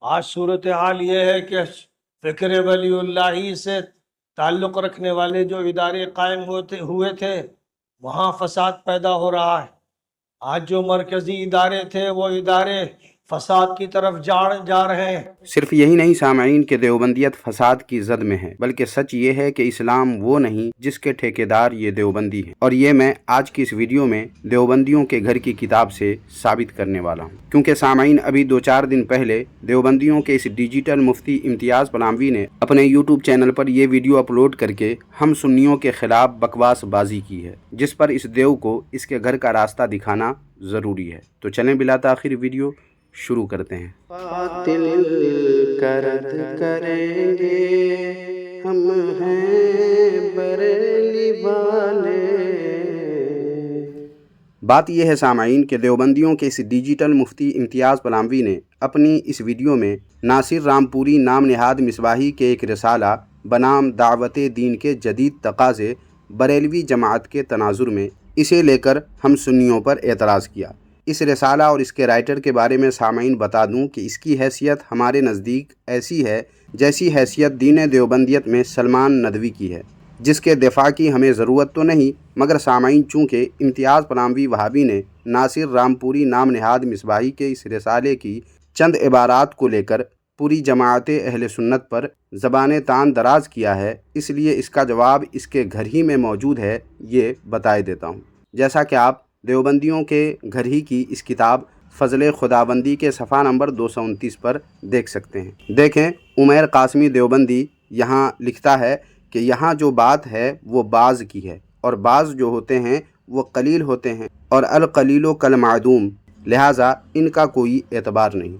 آج صورتحال یہ ہے کہ فکر ولی اللہ سے تعلق رکھنے والے جو ادارے قائم ہوئے تھے وہاں فساد پیدا ہو رہا ہے۔ آج جو مرکزی ادارے تھے وہ ادارے فساد کی طرف جا رہے ہیں۔ صرف یہی نہیں سامعین کہ دیوبندیت فساد کی زد میں ہے، بلکہ سچ یہ ہے کہ اسلام وہ نہیں جس کے ٹھیکیدار یہ دیوبندی ہیں، اور یہ میں آج کی اس ویڈیو میں دیوبندیوں کے گھر کی کتاب سے ثابت کرنے والا ہوں۔ کیونکہ سامعین ابھی 2-4 دن پہلے دیوبندیوں کے اس ڈیجیٹل مفتی امتیاز پلاموی نے اپنے یوٹیوب چینل پر یہ ویڈیو اپلوڈ کر کے ہم سنیوں کے خلاف بکواس بازی کی ہے، جس پر اس دیو کو اس کے گھر کا راستہ دکھانا ضروری ہے۔ تو چلیں بلا تاخیر ویڈیو شروع کرتے ہیں۔ باطل کا رد کریں گے، ہم ہیں بریلی والے۔ بات یہ ہے سامعین کہ دیوبندیوں کے اس ڈیجیٹل مفتی امتیاز پلاموی نے اپنی اس ویڈیو میں ناصر رامپوری نام نہاد مصباحی کے ایک رسالہ بنام دعوت دین کے جدید تقاضے بریلوی جماعت کے تناظر میں اسے لے کر ہم سنیوں پر اعتراض کیا۔ اس رسالہ اور اس کے رائٹر کے بارے میں سامعین بتا دوں کہ اس کی حیثیت ہمارے نزدیک ایسی ہے جیسی حیثیت دین دیوبندیت میں سلمان ندوی کی ہے، جس کے دفاع کی ہمیں ضرورت تو نہیں، مگر سامعین چونکہ امتیاز پلاموی وہابی نے ناصر رامپوری نام نہاد مصباحی کے اس رسالے کی چند عبارات کو لے کر پوری جماعت اہل سنت پر زبان تان دراز کیا ہے، اس لیے اس کا جواب اس کے گھر ہی میں موجود ہے، یہ بتائے دیتا ہوں۔ جیسا کہ آپ دیوبندیوں کے گھر ہی کی اس کتاب فضل خداوندی کے صفحہ نمبر 229 پر دیکھ سکتے ہیں۔ دیکھیں، عمیر قاسمی دیوبندی یہاں لکھتا ہے کہ یہاں جو بات ہے وہ بعض کی ہے، اور بعض جو ہوتے ہیں وہ قلیل ہوتے ہیں، اور القلیل کالمعدوم، لہٰذا ان کا کوئی اعتبار نہیں۔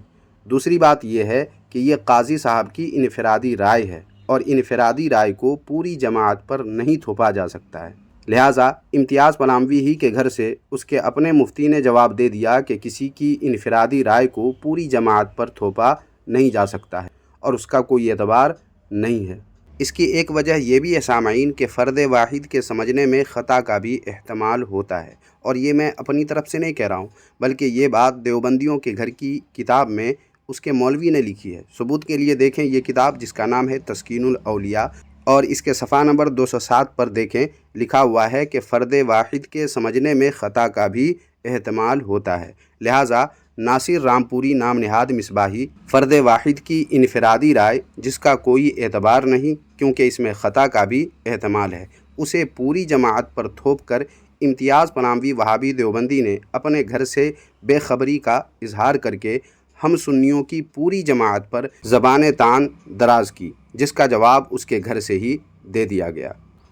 دوسری بات یہ ہے کہ یہ قاضی صاحب کی انفرادی رائے ہے، اور انفرادی رائے کو پوری جماعت پر نہیں تھوپا جا سکتا ہے۔ لہٰذا امتیاز پلاموی ہی کے گھر سے اس کے اپنے مفتی نے جواب دے دیا کہ کسی کی انفرادی رائے کو پوری جماعت پر تھوپا نہیں جا سکتا ہے، اور اس کا کوئی اعتبار نہیں ہے۔ اس کی ایک وجہ یہ بھی ہے سامعین کہ فرد واحد کے سمجھنے میں خطا کا بھی احتمال ہوتا ہے، اور یہ میں اپنی طرف سے نہیں کہہ رہا ہوں، بلکہ یہ بات دیوبندیوں کے گھر کی کتاب میں اس کے مولوی نے لکھی ہے۔ ثبوت کے لیے دیکھیں یہ کتاب جس کا نام ہے تسکین الاولیاء، اور اس کے صفحہ نمبر 207 پر دیکھیں، لکھا ہوا ہے کہ فرد واحد کے سمجھنے میں خطا کا بھی احتمال ہوتا ہے، لہٰذا ناصر رامپوری نام نہاد مصباحی فرد واحد کی انفرادی رائے جس کا کوئی اعتبار نہیں، کیونکہ اس میں خطا کا بھی احتمال ہے، اسے پوری جماعت پر تھوپ کر امتیاز پلاموی وہابی دیوبندی نے اپنے گھر سے بے خبری کا اظہار کر کے ہم سنیوں کی پوری جماعت پر زبان تان دراز کی، جس کا جواب اس کے گھر سے ہی دے دیا گیا۔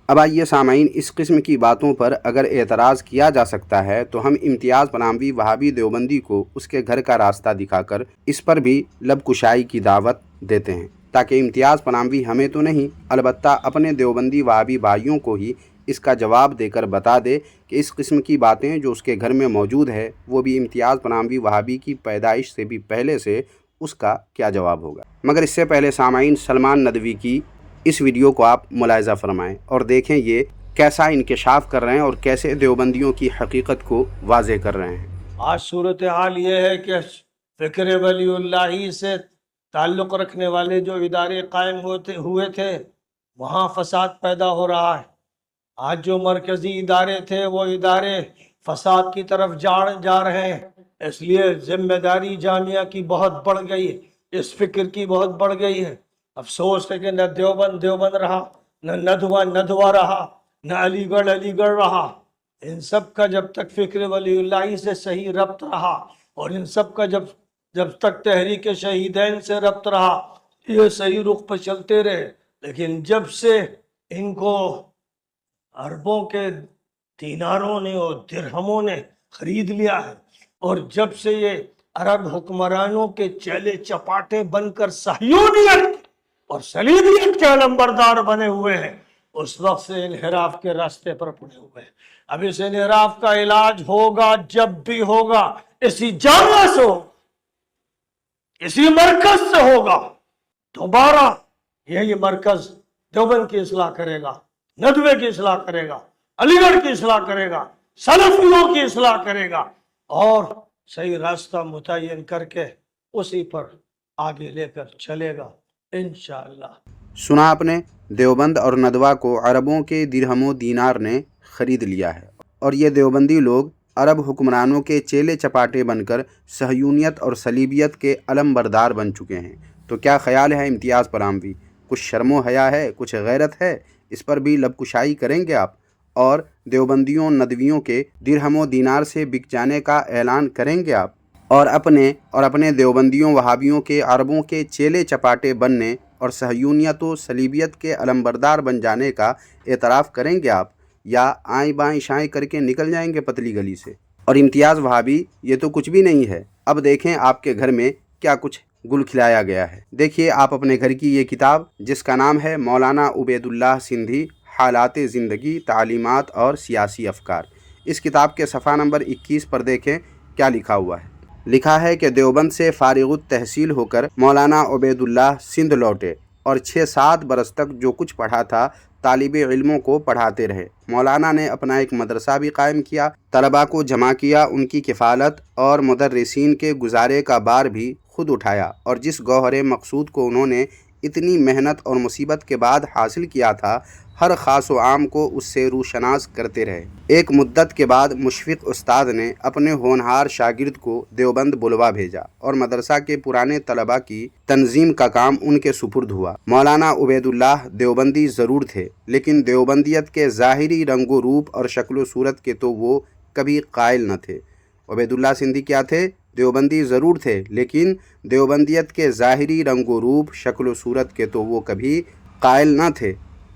اب آئیے سامعین، اس قسم کی باتوں پر اگر اعتراض کیا جا سکتا ہے تو ہم امتیاز پلاموی وہابی دیوبندی کو اس کے گھر کا راستہ دکھا کر اس پر بھی لب کشائی کی دعوت دیتے ہیں، تاکہ امتیاز پلاموی ہمیں تو نہیں البتہ اپنے دیوبندی وہابی بھائیوں کو ہی اس کا جواب دے کر بتا دے کہ اس قسم کی باتیں جو اس کے گھر میں موجود ہے وہ بھی امتیاز پلاموی وہابی کی پیدائش سے بھی پہلے سے اس کا کیا جواب ہوگا۔ مگر اس سے پہلے سامعین سلمان ندوی کی اس ویڈیو کو آپ ملاحظہ فرمائیں اور دیکھیں یہ کیسا انکشاف کر رہے ہیں اور کیسے دیوبندیوں کی حقیقت کو واضح کر رہے ہیں۔ آج صورتحال یہ ہے کہ فکر ولی اللہ سے تعلق رکھنے والے جو ادارے قائم ہوئے تھے وہاں فساد پیدا ہو رہا ہے۔ آج جو مرکزی ادارے تھے وہ ادارے فساد کی طرف جا رہے ہیں، اس لیے ذمہ داری جامعہ کی بہت بڑھ گئی ہے، اس فکر کی بہت بڑھ گئی ہے۔ افسوس ہے کہ نہ دیوبند رہا، نہ ندوہ رہا، نہ علی گڑھ رہا۔ ان سب کا جب تک فکر ولی اللہ سے صحیح ربط رہا، اور ان سب کا جب تک تحریک شہیدین سے ربط رہا، یہ صحیح رخ پر چلتے رہے۔ لیکن جب سے ان کو اربوں کے دیناروں نے اور درہموں نے خرید لیا ہے، اور جب سے یہ عرب حکمرانوں کے چیلے چپاٹے بن کر صہیونیت اور صلیبیت کے علمبردار بنے ہوئے ہیں، اس وقت سے انحراف کے راستے پر پڑے ہوئے ہیں۔ اب اس انحراف کا علاج ہوگا، جب بھی ہوگا اسی جامعہ سے ہوگا، اسی مرکز سے ہوگا۔ دوبارہ یہی مرکز دیوبند کی اصلاح کرے گا، ندوے کی اصلاح کرے گا، علی گڑھ کی اصلاح کرے گا، سلفیوں کی اصلاح کرے گا، اور صحیح راستہ متعین کر کے اسی پر آگے لے کر چلے گا انشاءاللہ۔ سنا آپ نے، دیوبند اور ندوہ کو عربوں کے درہم و دینار نے خرید لیا ہے، اور یہ دیوبندی لوگ عرب حکمرانوں کے چیلے چپاٹے بن کر صہیونیت اور صلیبیت کے علم بردار بن چکے ہیں۔ تو کیا خیال ہے امتیاز پلاموی؟ کچھ شرم و حیا ہے، کچھ غیرت ہے؟ اس پر بھی لب کشائی کریں گے آپ، اور دیوبندیوں ندویوں کے درہم و دینار سے بک جانے کا اعلان کریں گے آپ، اور اپنے دیوبندیوں وہابیوں کے عربوں کے چیلے چپاٹے بننے اور صہیونیت و صلیبیت کے علمبردار بن جانے کا اعتراف کریں گے آپ، یا آئیں بائیں شائیں کر کے نکل جائیں گے پتلی گلی سے؟ اور امتیاز وہابی، یہ تو کچھ بھی نہیں ہے، اب دیکھیں آپ کے گھر میں کیا کچھ گل کھلایا گیا ہے۔ دیکھیے آپ اپنے گھر کی یہ کتاب، جس کا نام ہے مولانا عبید اللہ سندھی، حالات زندگی، تعلیمات اور سیاسی افکار۔ اس کتاب کے صفحہ نمبر 21 پر دیکھیں کیا لکھا ہوا ہے۔ لکھا ہے کہ دیوبند سے فارغ التحصیل ہو کر مولانا عبید اللہ سندھ لوٹے، اور 6-7 برس تک جو کچھ پڑھا تھا طالب علموں کو پڑھاتے رہے۔ مولانا نے اپنا ایک مدرسہ بھی قائم کیا، طلباء کو جمع کیا، ان کی کفالت اور مدرسین کے گزارے کا بار بھی خود اٹھایا، اور جس گوہر مقصود کو انہوں نے اتنی محنت اور مصیبت کے بعد حاصل کیا تھا، ہر خاص و عام کو اس سے روشناس کرتے رہے۔ ایک مدت کے بعد مشفق استاد نے اپنے ہونہار شاگرد کو دیوبند بلوا بھیجا، اور مدرسہ کے پرانے طلباء کی تنظیم کا کام ان کے سپرد ہوا۔ مولانا عبید اللہ دیوبندی ضرور تھے، لیکن دیوبندیت کے ظاہری رنگ و روپ اور شکل و صورت کے تو وہ کبھی قائل نہ تھے۔ عبید اللہ سندھی کیا تھے؟ دیوبندی ضرور تھے، لیکن دیوبندیت کے ظاہری رنگ و روپ، شکل و صورت کے تو وہ کبھی قائل نہ تھے۔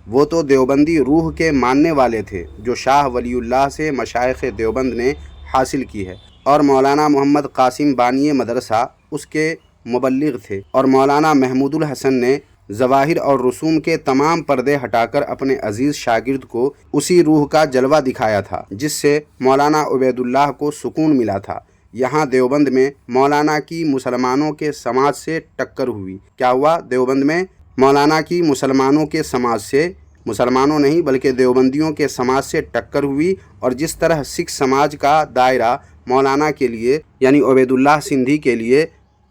وہ تو دیوبندی روح کے ماننے والے تھے، جو شاہ ولی اللہ سے مشائخ دیوبند نے حاصل کی ہے، اور مولانا محمد قاسم بانی مدرسہ اس کے مبلغ تھے، اور مولانا محمود الحسن نے ظواہر اور رسوم کے تمام پردے ہٹا کر اپنے عزیز شاگرد کو اسی روح کا جلوہ دکھایا تھا جس سے مولانا عبید اللہ کو سکون ملا تھا۔ یہاں دیوبند میں مولانا کی مسلمانوں کے سماج سے ٹکر ہوئی۔ کیا ہوا؟ دیوبند میں مولانا کی مسلمانوں کے سماج سے، مسلمانوں نہیں بلکہ دیوبندیوں کے سماج سے ٹکر ہوئی، اور جس طرح سکھ سماج کا دائرہ مولانا کے لیے یعنی عبید اللہ سندھی کے لیے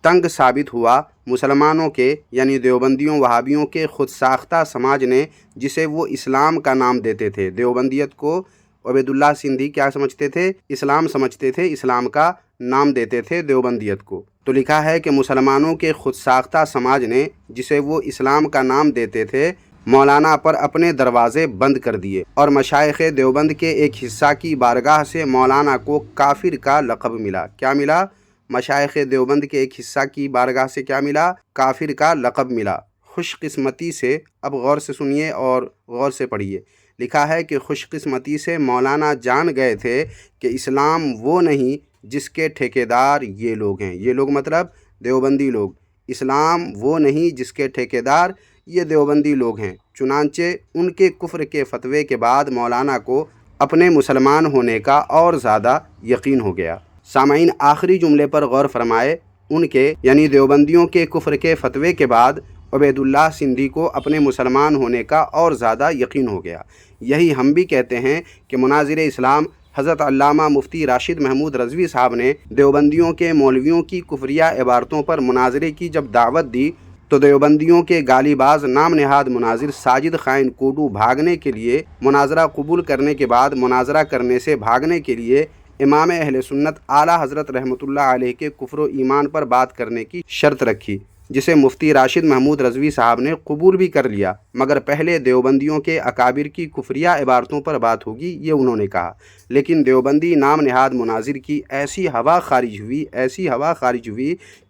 تنگ ثابت ہوا، مسلمانوں کے یعنی دیوبندیوں وہابیوں کے خود ساختہ سماج نے، جسے وہ اسلام کا نام دیتے تھے، دیوبندیت کو عبید اللہ سندھی کیا سمجھتے تھے؟ اسلام سمجھتے تھے، اسلام کا نام دیتے تھے دیوبندیت کو۔ تو لکھا ہے کہ مسلمانوں کے خود ساختہ سماج نے، جسے وہ اسلام کا نام دیتے تھے، مولانا پر اپنے دروازے بند کر دیے، اور مشائخ دیوبند کے ایک حصہ کی بارگاہ سے مولانا کو کافر کا لقب ملا۔ کیا ملا؟ مشائخ دیوبند کے ایک حصہ کی بارگاہ سے کیا ملا؟ کافر کا لقب ملا۔ خوش قسمتی سے، اب غور سے سنیے اور غور سے پڑھیے، لکھا ہے کہ خوش قسمتی سے مولانا جان گئے تھے کہ اسلام وہ نہیں جس کے ٹھیکیدار یہ لوگ ہیں۔ یہ لوگ مطلب دیوبندی لوگ۔ اسلام وہ نہیں جس کے ٹھیکیدار یہ دیوبندی لوگ ہیں۔ چنانچہ ان کے کفر کے فتوے کے بعد مولانا کو اپنے مسلمان ہونے کا اور زیادہ یقین ہو گیا۔ سامعین، آخری جملے پر غور فرمائے، ان کے یعنی دیوبندیوں کے کفر کے فتوے کے بعد عبید اللہ سندھی کو اپنے مسلمان ہونے کا اور زیادہ یقین ہو گیا۔ یہی ہم بھی کہتے ہیں کہ مناظر اسلام حضرت علامہ مفتی راشد محمود رضوی صاحب نے دیوبندیوں کے مولویوں کی کفریہ عبارتوں پر مناظرے کی جب دعوت دی، تو دیوبندیوں کے گالی باز نام نہاد مناظر ساجد خائن کوڈو بھاگنے کے لیے، مناظرہ قبول کرنے کے بعد مناظرہ کرنے سے بھاگنے کے لیے امام اہل سنت اعلیٰ حضرت رحمۃ اللہ علیہ کے کفر و ایمان پر بات کرنے کی شرط رکھی، جسے مفتی راشد محمود رضوی صاحب نے قبول بھی کر لیا، مگر پہلے دیوبندیوں کے اکابر کی کفریہ عبارتوں پر بات ہوگی، یہ انہوں نے کہا۔ لیکن دیوبندی نام نہاد مناظر کی ایسی ہوا خارج ہوئی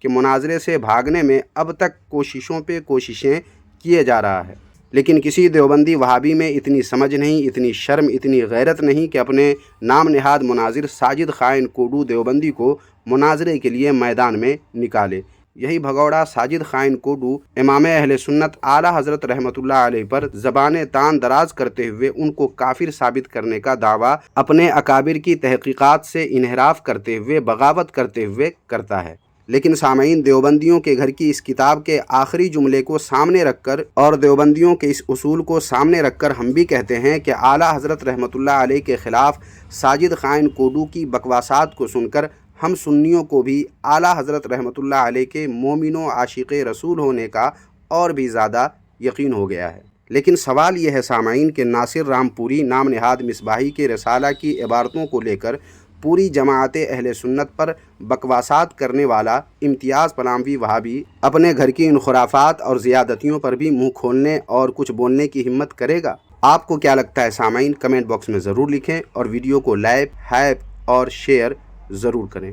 کہ مناظرے سے بھاگنے میں اب تک کوششوں پہ کوششیں کیے جا رہا ہے، لیکن کسی دیوبندی وہابی میں اتنی سمجھ نہیں، اتنی شرم، اتنی غیرت نہیں کہ اپنے نام نہاد مناظر ساجد خائن کوڈو دیوبندی کو مناظرے کے لیے میدان میں نکالے۔ یہی بھگوڑا ساجد خائن کوڈو امام اہل سنت اعلیٰ حضرت رحمۃ اللہ علیہ پر زبان تان دراز کرتے ہوئے ان کو کافر ثابت کرنے کا دعویٰ اپنے اکابر کی تحقیقات سے انحراف کرتے ہوئے، بغاوت کرتے ہوئے کرتا ہے۔ لیکن سامعین، دیوبندیوں کے گھر کی اس کتاب کے آخری جملے کو سامنے رکھ کر اور دیوبندیوں کے اس اصول کو سامنے رکھ کر ہم بھی کہتے ہیں کہ اعلیٰ حضرت رحمۃ اللہ علیہ کے خلاف ساجد خائن کوڈو کی بکواسات کو سن کر ہم سنیوں کو بھی اعلیٰ حضرت رحمۃ اللہ علیہ کے مومن و عاشق رسول ہونے کا اور بھی زیادہ یقین ہو گیا ہے۔ لیکن سوال یہ ہے سامعین کہ ناصر رامپوری نام نہاد مصباحی کے رسالہ کی عبارتوں کو لے کر پوری جماعت اہل سنت پر بکواسات کرنے والا امتیاز پلاموی وہابی اپنے گھر کی ان خرافات اور زیادتیوں پر بھی منہ کھولنے اور کچھ بولنے کی ہمت کرے گا؟ آپ کو کیا لگتا ہے سامعین؟ کمنٹ باکس میں ضرور لکھیں اور ویڈیو کو لائک، ہائپ اور شیئر ضرور کریں۔